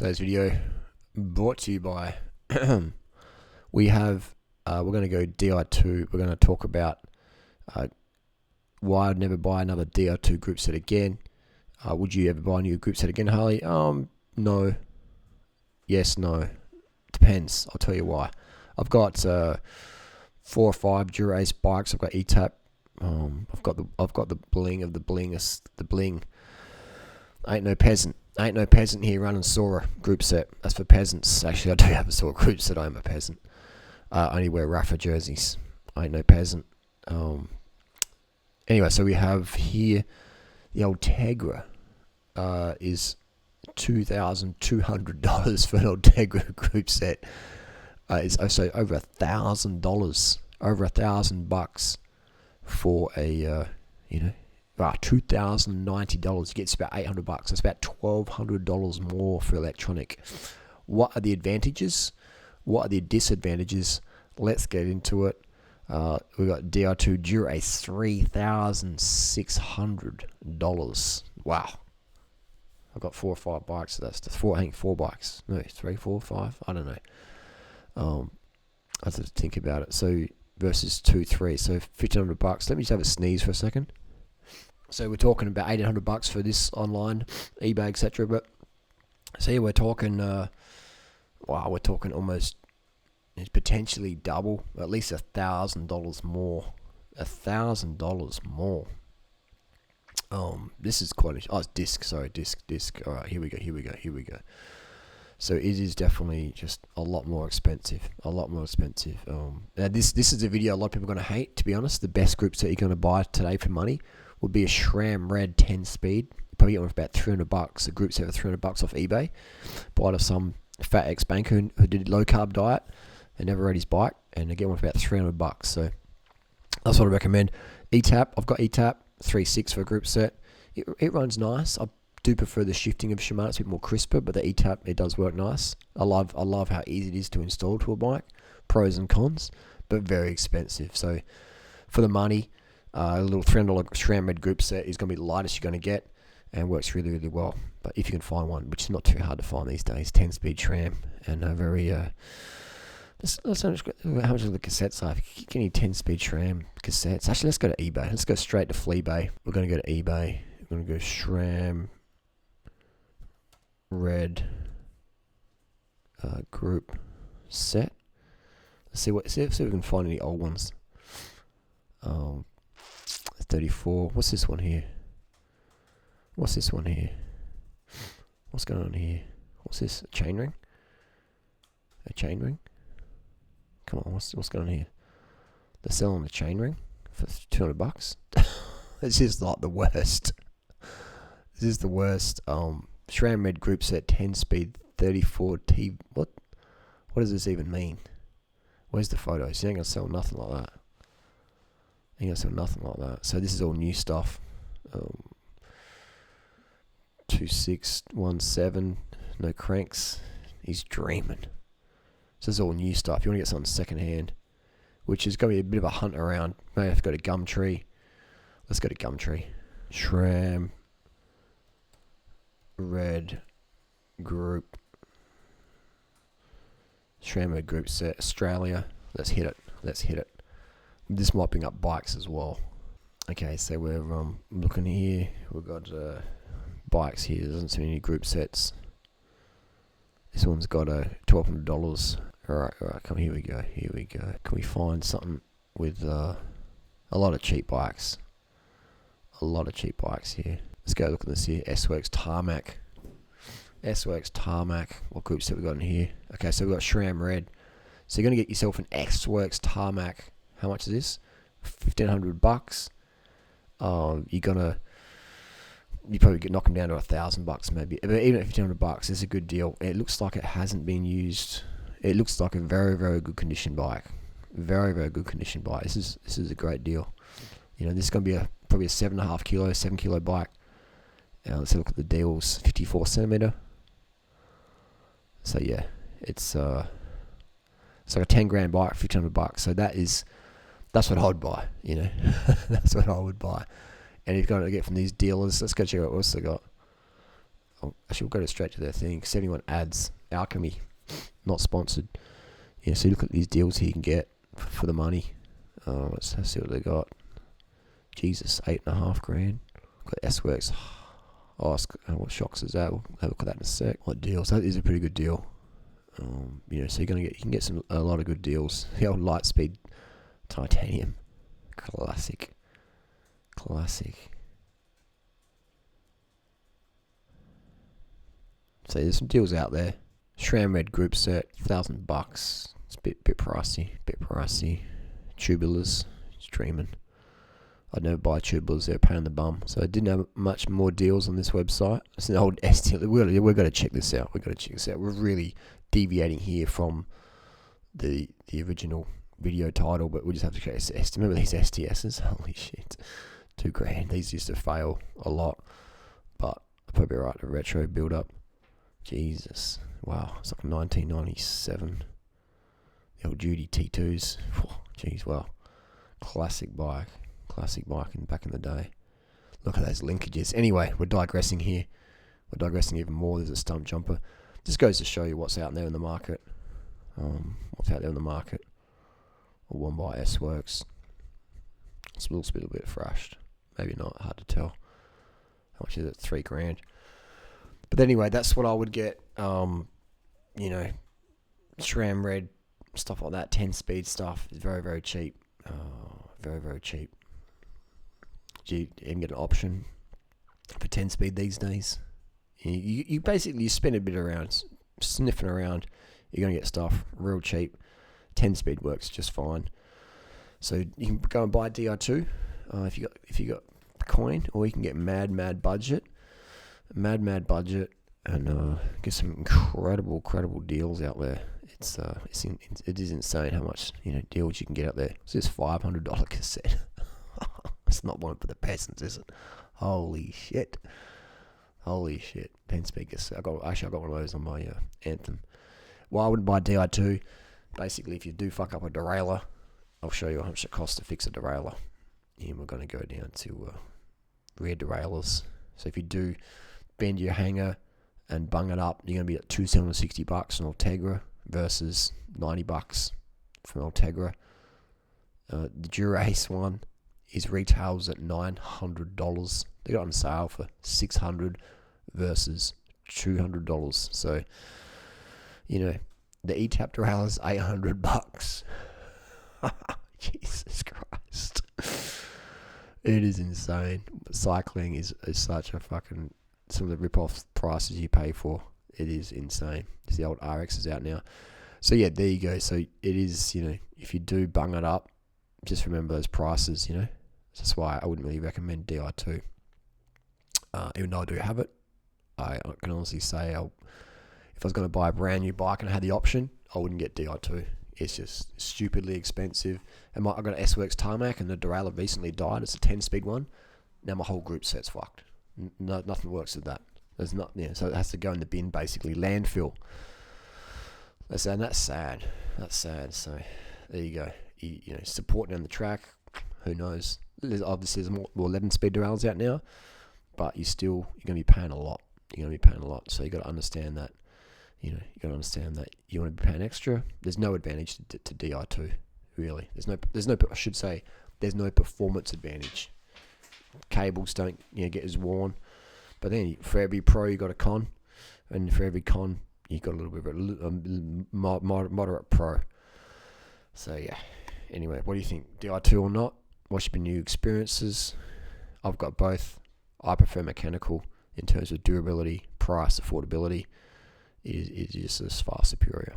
Today's video brought to you by we're going to go Di2. We're going to talk about why I'd never buy another Di2 group set again. Would you ever buy a new group set again, Harley? No. Yes, no. Depends. I'll tell you why. I've got 4 or 5 Dura-Ace bikes. I've got E-Tap. I've got the bling of the blingest. The bling. Ain't no peasant here running Sora group set. That's for peasants. Actually, I do have a Sora group set. I'm a peasant. I only wear Rafa jerseys. I ain't no peasant. Anyway, so we have here the old Tegra is $2,200 for an old Tegra group set. It's also over $1,000, over $1,000 for a $2,090. It gets about $800. That's about $1,200 more for electronic. What are the advantages? What are the disadvantages? Let's get into it. We got Di2 Dura-Ace, $3,600. Wow. I've got 4 or 5 bikes, so that's the 4 bikes. No, 3, 4, 5. I don't know. I have to think about it. So versus 2, 3, so $1,500. Let me just have a sneeze for a second. So we're talking about $1,800 for this online, eBay, etc. But so yeah, we're talking. We're talking almost. It's potentially double, at least $1,000 more. $1,000 more. This is quite. It's disc. Sorry, disc. All right, here we go. So it is definitely just a lot more expensive. Now this is a video a lot of people are going to hate. To be honest, the best group set you're going to buy today for money would be a SRAM Red 10-speed. Probably get one for about $300. A group set for $300 off eBay. Bought off some fat ex-banker who did a low-carb diet and never rode his bike, and I get one for about $300. So that's what I recommend. E-Tap, I've got E-Tap 3.6 for a group set. It runs nice. I do prefer the shifting of Shimano. It's a bit more crisper, but the E-Tap, it does work nice. I love how easy it is to install to a bike. Pros and cons, but very expensive. So for the money, a little $300 SRAM Red group set is going to be the lightest you're going to get and works really, really well. But if you can find one, which is not too hard to find these days, 10-speed SRAM and a very... Let's how much the cassettes are. If you get any 10-speed SRAM cassettes... Actually, let's go to eBay. Let's go straight to Fleabay. We're going to go to eBay. We're going to go SRAM Red group set. Let's see if we can find any old ones. 34. What's this one here? What's going on here? What's this? A chain ring? Come on, what's going on here? They're selling a chain ring for $200. This is like the worst. This is the worst. SRAM Red group set 10-speed 34T. What does this even mean? Where's the photos? You ain't gonna sell nothing like that. So this is all new stuff. 2617, no cranks. He's dreaming. So this is all new stuff. You want to get something second hand, which is going to be a bit of a hunt around. Maybe have to go to Gumtree. Let's go to Gumtree. SRAM Red group. SRAM Red group set. Australia. Let's hit it. This might bring up bikes as well. Okay, so we're looking here. We've got bikes here. There doesn't seem any group sets. This one's got $1,200. Alright, come here we go. Can we find something with a lot of cheap bikes? A lot of cheap bikes here. Let's go look at this here. S-Works Tarmac. What group set we got in here? Okay, so we've got SRAM Red. So you're going to get yourself an S-Works Tarmac. How much is this? $1,500. You probably knock them down to $1,000 maybe. But even at $1,500, it's a good deal. It looks like it hasn't been used. It looks like a very, very good condition bike. Very, very good condition bike. This is a great deal. This is going to be probably a 7.5 kilo, 7 kilo bike. Let's look at the deals. 54 centimeter. So yeah, it's like a 10 grand bike, $1,500. So that's what I would buy. That's what I would buy. And you've got to get from these dealers. Let's go check out what else they got. Actually, we'll go straight to their thing. 71 ads. Alchemy, not sponsored. Yeah, so look at these deals here you can get for the money. Let's see what they got. Jesus, $8,500. Got S-Works. Oh, what shocks is that? We'll have a look at that in a sec. What deals? That is a pretty good deal. So you can get a lot of good deals. The old Lightspeed titanium, classic. So there's some deals out there. SRAM Red group set, $1,000. It's a bit pricey. Tubulars, streaming. I'd never buy tubulars, they're a pain in the bum. So I didn't have much more deals on this website. It's an old ST. We've got to check this out. We're really deviating here from the original video title, but we just have to check this ST. Remember these STSs? Holy shit. $2,000. These used to fail a lot, but I'm probably right. A retro build up. Jesus. Wow. It's like 1997. The old Duty T2s. Jeez, wow. Classic bike back in the day. Look at those linkages. Anyway, we're digressing here. We're digressing even more. There's a stump jumper. Just goes to show you what's out there in the market. Or one by S-Works. It's a little bit thrashed. Maybe not. Hard to tell. How much is it? $3,000. But anyway, that's what I would get. SRAM Red, stuff like that. 10-speed stuff is very, very cheap. Very cheap. You can get an option for 10-speed these days. You basically spin a bit around, sniffing around. You're going to get stuff real cheap. 10-speed works just fine. So you can go and buy a Di2 if you got coin, or you can get mad budget, and get some incredible deals out there. It is insane how much deals you can get out there. So this $500 cassette. It's not one for the peasants, is it? Holy shit. 10-speed cassette. I got one of those on my Anthem. Well, I wouldn't buy Di2. Basically, if you do fuck up a derailleur, I'll show you how much it costs to fix a derailleur. And we're going to go down to rear derailleurs. So if you do bend your hanger and bung it up, you're going to be at $260 on Ultegra versus $90 from Ultegra. The Dura-Ace one retails at $900. They got on sale for $600 versus $200. So, the E-Tap derailleur is $800. Jesus Christ. It is insane. Cycling is such a fucking, some of the rip-off prices you pay for. It is insane. There's the old RXs out now. So yeah, there you go. So it is, if you do bung it up, just remember those prices, That's why I wouldn't really recommend Di2. Even though I do have it, I can honestly say if I was going to buy a brand new bike and I had the option, I wouldn't get Di2. It's just stupidly expensive. And I've got an S-Works Tarmac, and the derailleur recently died. It's a 10-speed one. Now my whole group set's fucked. Nothing works with that. There's not, so it has to go in the bin, basically, landfill. And that's sad. So there you go. Supporting on the track. Who knows? There's 11-speed derailleurs out now, but you're going to be paying a lot. So you got to understand that. You want to be paying extra. There's no advantage to Di2, really. There's no performance advantage. Cables don't get as worn, but then for every pro you got a con, and for every con you got a little bit of a moderate pro. So yeah. Anyway, what do you think? Di2 or not? What's been new experiences? I've got both. I prefer mechanical in terms of durability, price, affordability. It is just far superior.